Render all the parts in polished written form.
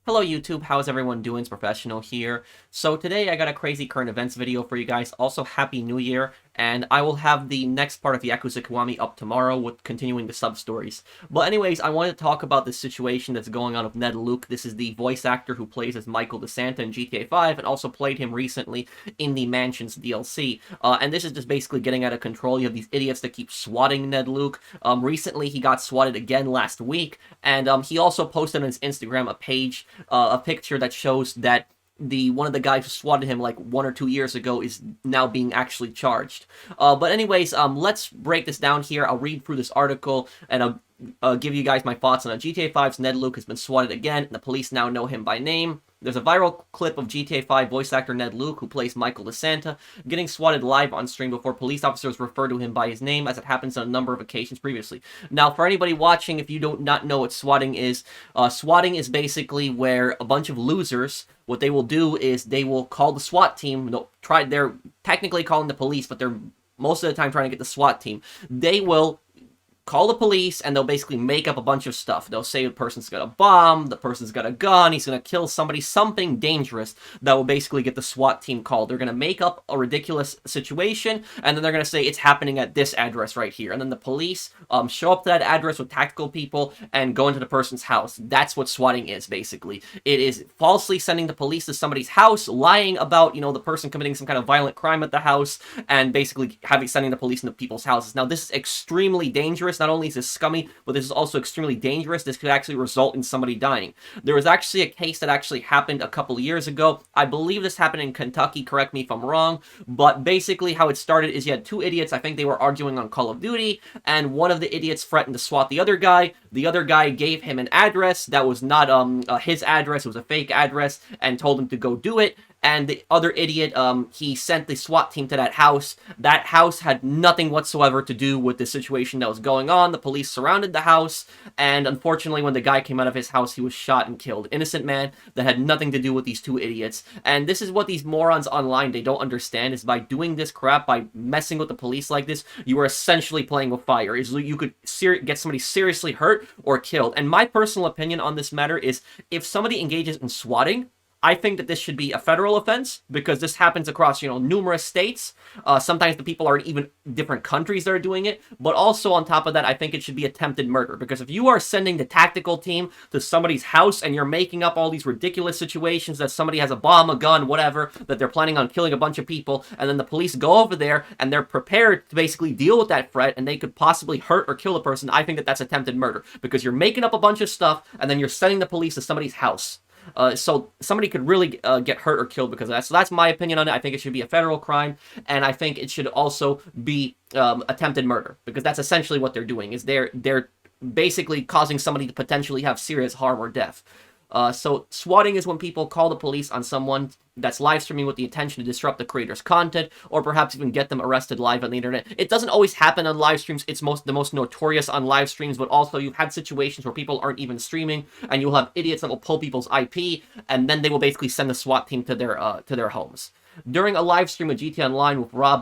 Hello YouTube, how's everyone doing? It's Professional here. So today I got a crazy current events video for you guys. Also, Happy New Year, and I will have the next part of Yakuza Kiwami up tomorrow with continuing the sub-stories. But anyways, I wanted to talk about the situation that's going on with Ned Luke. This is the voice actor who plays as Michael DeSanta in GTA 5 and also played him recently in the Mansions DLC. And this is just basically getting out of control. You have these idiots that keep swatting Ned Luke. Recently he got swatted again last week, and he also posted on his Instagram a picture that shows that one of the guys who swatted him like 1 or 2 years ago is now being actually charged. But anyways, let's break this down here. I'll read through this article and I'll give you guys my thoughts on it. GTA 5's Ned Luke has been swatted again, and the police now know him by name. There's a viral clip of GTA 5 voice actor Ned Luke, who plays Michael DeSanta, getting swatted live on stream before police officers refer to him by his name, as it happens on a number of occasions previously. Now, for anybody watching, if you do not know what swatting is basically where a bunch of losers, what they will do is they will call the SWAT team. They're technically calling the police, but they're most of the time trying to get the SWAT team. They will call the police, and they'll basically make up a bunch of stuff. They'll say the person's got a bomb, the person's got a gun, he's gonna kill somebody, something dangerous that will basically get the SWAT team called. They're gonna make up a ridiculous situation, and then they're gonna say it's happening at this address right here. And then the police show up to that address with tactical people and go into the person's house. That's what swatting is, basically. It is falsely sending the police to somebody's house, lying about, the person committing some kind of violent crime at the house, and basically sending the police into people's houses. Now, this is extremely dangerous. Not only is this scummy, but this is also extremely dangerous. This could actually result in somebody dying. There was actually a case that actually happened a couple of years ago. I believe this happened in Kentucky, correct me if I'm wrong, but basically how it started is you had two idiots. I think they were arguing on Call of Duty, and one of the idiots threatened to swat the other guy. The other guy gave him an address that was not his address, it was a fake address, and told him to go do it. And the other idiot, he sent the SWAT team to that house. That house had nothing whatsoever to do with the situation that was going on. The police surrounded the house, and unfortunately, when the guy came out of his house, he was shot and killed. Innocent man that had nothing to do with these two idiots. And this is what these morons online, they don't understand, is by doing this crap, by messing with the police like this, you are essentially playing with fire. You could get somebody seriously hurt or killed. And my personal opinion on this matter is, if somebody engages in swatting, I think that this should be a federal offense, because this happens across, numerous states. Sometimes the people are in even different countries that are doing it. But also on top of that, I think it should be attempted murder. Because if you are sending the tactical team to somebody's house and you're making up all these ridiculous situations that somebody has a bomb, a gun, whatever, that they're planning on killing a bunch of people, and then the police go over there and they're prepared to basically deal with that threat, and they could possibly hurt or kill a person, I think that that's attempted murder. Because you're making up a bunch of stuff and then you're sending the police to somebody's house. So somebody could really get hurt or killed because of that. So that's my opinion on it. I think it should be a federal crime, and I think it should also be attempted murder, because that's essentially what they're doing. Is they're basically causing somebody to potentially have serious harm or death. So swatting is when people call the police on someone that's live streaming with the intention to disrupt the creator's content, or perhaps even get them arrested live on the internet. It doesn't always happen on live streams. It's the most notorious on live streams, but also you've had situations where people aren't even streaming, and you'll have idiots that will pull people's IP, and then they will basically send the SWAT team to their homes. During a live stream of GTA Online with Rob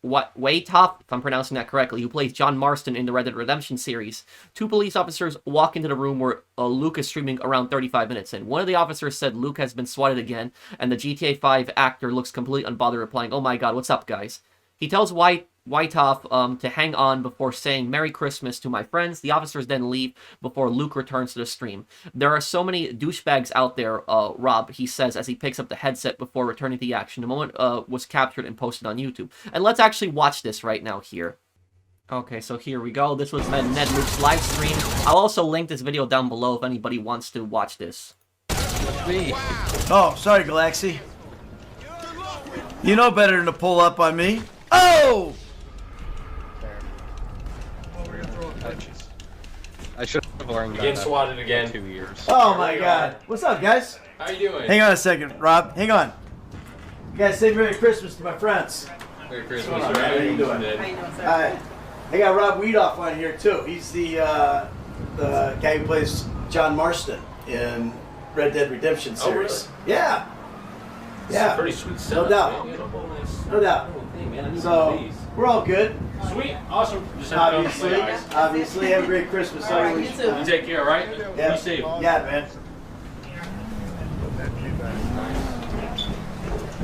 Waitoff, if I'm pronouncing that correctly, who plays John Marston in the Red Dead Redemption series, two police officers walk into the room where Luke is streaming around 35 minutes in. One of the officers said Luke has been swatted again, and the GTA 5 actor looks completely unbothered, replying, "Oh my god, what's up, guys?" He tells Waitoff to hang on before saying "Merry Christmas" to my friends. The officers then leave before Luke returns to the stream. "There are so many douchebags out there, Rob," he says as he picks up the headset before returning to the action. The moment was captured and posted on YouTube. And let's actually watch this right now here. Okay, so here we go. This was Ned Luke's live stream. I'll also link this video down below if anybody wants to watch this. Oh, sorry, Galaxy. You know better than to pull up on me. Oh! I should have warned Getting swatted again. 2 years. Oh my god. What's up, guys? How you doing? Hang on a second, Rob. Hang on. You guys say Merry Christmas to my friends. Merry Christmas. What's going on, man? How you doing? Ned? How you doing, sir? Alright. I got Rob Weedoff on here too. He's the guy who plays John Marston in Red Dead Redemption series. Oh, really? Yeah. It's Yeah. a pretty sweet No setup. doubt. Man. No doubt. So, we're all good. Sweet. Awesome. Just have fun with my guys. Obviously. Have a great Christmas. All right, you too. You take care, all right? Yeah. Be safe. Yeah, man.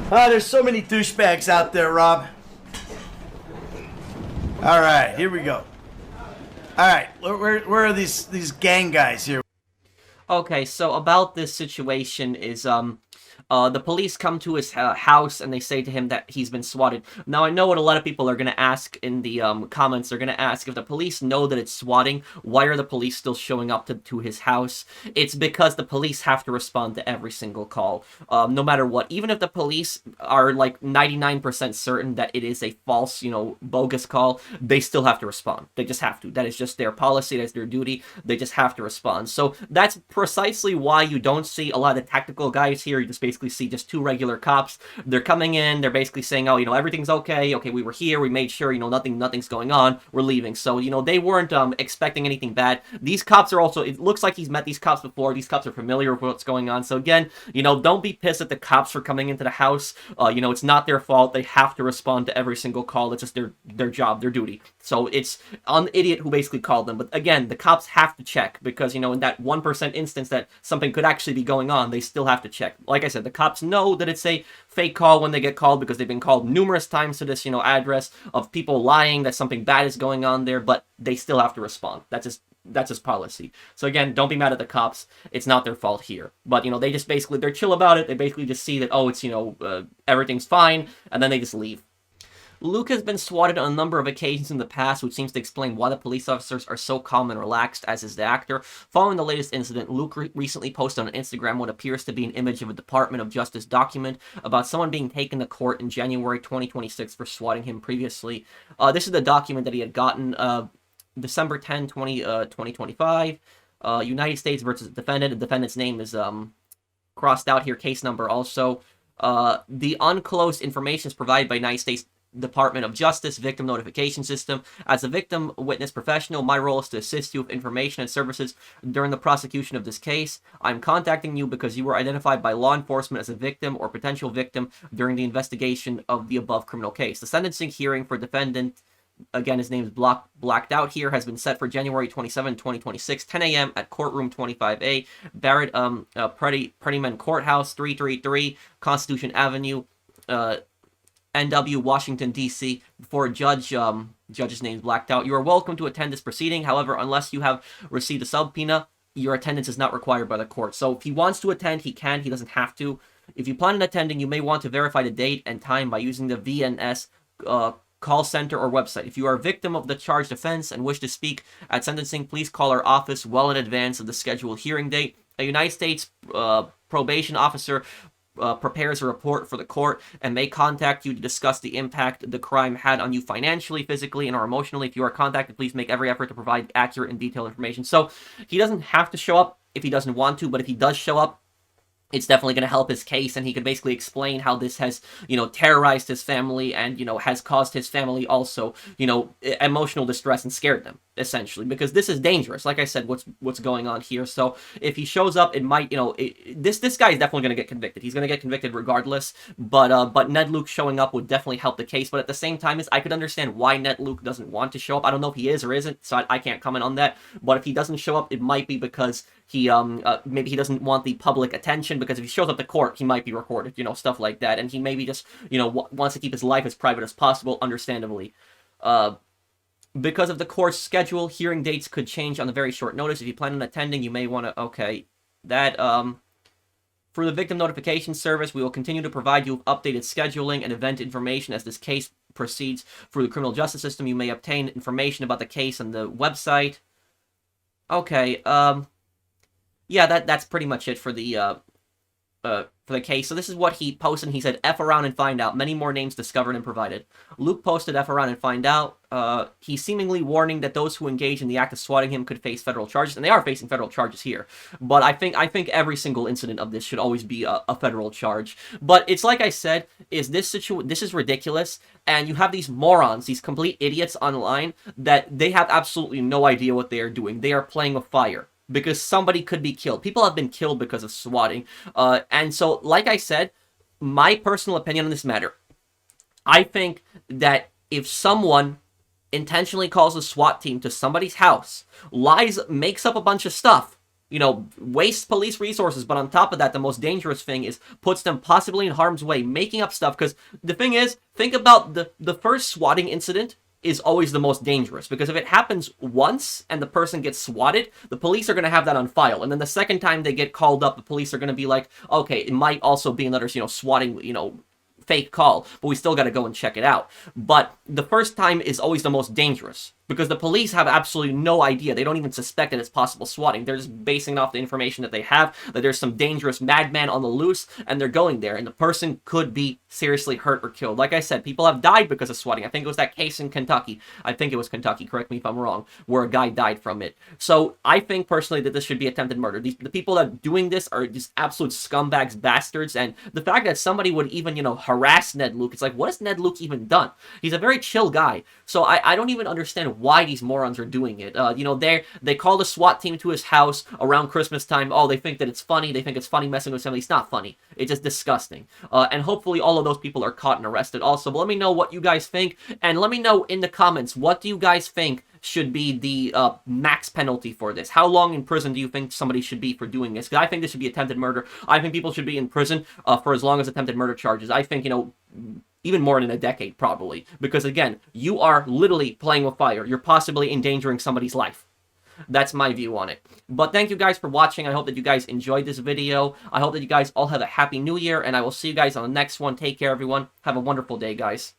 There's so many douchebags out there, Rob. All right, here we go. All right, where are these gang guys here? Okay, so about this situation is, the police come to his house and they say to him that he's been swatted. Now, I know what a lot of people are going to ask in the comments. They're going to ask, if the police know that it's swatting, why are the police still showing up to his house? It's because the police have to respond to every single call, no matter what. Even if the police are like 99% certain that it is a false, bogus call, they still have to respond. They just have to. That is just their policy. That's their duty. They just have to respond. So that's precisely why you don't see a lot of tactical guys here. You just basically see just two regular cops. They're coming in, they're basically saying, oh, everything's okay, we were here, we made sure, nothing's going on, we're leaving. So, they weren't expecting anything bad. These cops are also, it looks like he's met these cops before, these cops are familiar with what's going on. So again, don't be pissed at the cops for coming into the house. It's not their fault. They have to respond to every single call. It's just their job, their duty. So it's an idiot who basically called them. But again, the cops have to check because, in that 1% instance that something could actually be going on, they still have to check. Like I said, the cops know that it's a fake call when they get called because they've been called numerous times to this, address of people lying that something bad is going on there, but they still have to respond. That's just policy. So again, don't be mad at the cops. It's not their fault here. But, they just basically, they're chill about it. They basically just see that, oh, it's, everything's fine, and then they just leave. Luke has been swatted on a number of occasions in the past, which seems to explain why the police officers are so calm and relaxed, as is the actor. Following the latest incident, Luke recently posted on Instagram what appears to be an image of a Department of Justice document about someone being taken to court in January 2026 for swatting him previously. This is the document that he had gotten December 10, 2025. United States versus defendant. The defendant's name is crossed out here, case number also. The unclosed information is provided by United States Department of Justice Victim Notification System. As a victim witness professional, my role is to assist you with information and services during the prosecution of this case. I'm contacting you because you were identified by law enforcement as a victim or potential victim during the investigation of the above criminal case. The sentencing hearing for defendant, again, his name is blacked out here, has been set for January 27, 2026, 10 a.m. at Courtroom 25A, Barrett Prettyman Courthouse, 333 Constitution Avenue, NW, Washington, D.C., before a judge's name is blacked out. You are welcome to attend this proceeding. However, unless you have received a subpoena, your attendance is not required by the court. So if he wants to attend, he can. He doesn't have to. If you plan on attending, you may want to verify the date and time by using the VNS call center or website. If you are a victim of the charged offense and wish to speak at sentencing, please call our office well in advance of the scheduled hearing date. A United States probation officer prepares a report for the court and may contact you to discuss the impact the crime had on you financially, physically, and or emotionally. If you are contacted, please make every effort to provide accurate and detailed information. So he doesn't have to show up if he doesn't want to, but if he does show up, it's definitely going to help his case, and he can basically explain how this has, terrorized his family and, has caused his family also, emotional distress and scared them, essentially, because this is dangerous. Like I said, what's going on here. So if he shows up, it might, this guy is definitely going to get convicted. He's going to get convicted regardless, but Ned Luke showing up would definitely help the case. But at the same time, I could understand why Ned Luke doesn't want to show up. I don't know if he is or isn't, so I can't comment on that. But if he doesn't show up, it might be because he maybe he doesn't want the public attention, because if he shows up to court, he might be recorded, stuff like that, and he maybe just wants to keep his life as private as possible, understandably. Because of the court's schedule, hearing dates could change on a very short notice. If you plan on attending, you may want to for the victim notification service, we will continue to provide you with updated scheduling and event information as this case proceeds through the criminal justice system. You may obtain information about the case on the website. Okay, yeah, that's pretty much it for the case. So this is what he posted. He said, F around and find out. Many more names discovered and provided. Luke posted F around and find out. He's seemingly warning that those who engage in the act of swatting him could face federal charges, and they are facing federal charges here. But I think every single incident of this should always be a federal charge. But it's like I said, this is ridiculous, and you have these morons, these complete idiots online that they have absolutely no idea what they are doing. They are playing with fire, because somebody could be killed. People have been killed because of swatting. And so, like I said, my personal opinion on this matter, I think that if someone intentionally calls a SWAT team to somebody's house, lies, makes up a bunch of stuff, waste police resources, but on top of that, the most dangerous thing is puts them possibly in harm's way, making up stuff, because the thing is, think about the first swatting incident is always the most dangerous, because if it happens once and the person gets swatted, the police are going to have that on file, and then the second time they get called up, the police are going to be like, okay, it might also be another, swatting, fake call, but we still got to go and check it out. But the first time is always the most dangerous, because the police have absolutely no idea. They don't even suspect that it's possible swatting. They're just basing it off the information that they have, that there's some dangerous madman on the loose, and they're going there, and the person could be seriously hurt or killed. Like I said, people have died because of swatting. I think it was that case in Kentucky. I think it was Kentucky, correct me if I'm wrong, where a guy died from it. So I think personally that this should be attempted murder. The people that are doing this are just absolute scumbags, bastards, and the fact that somebody would even, harass Ned Luke, it's like, what has Ned Luke even done? He's a very chill guy. So I don't even understand why these morons are doing it. They call the SWAT team to his house around Christmas time. Oh, they think that it's funny. They think it's funny messing with somebody. It's not funny. It's just disgusting. And hopefully all of those people are caught and arrested also. But let me know what you guys think. And let me know in the comments, what do you guys think should be the max penalty for this? How long in prison do you think somebody should be for doing this? Because I think this should be attempted murder. I think people should be in prison for as long as attempted murder charges. I think, even more than a decade, probably. Because, again, you are literally playing with fire. You're possibly endangering somebody's life. That's my view on it. But thank you guys for watching. I hope that you guys enjoyed this video. I hope that you guys all have a happy new year, and I will see you guys on the next one. Take care, everyone. Have a wonderful day, guys.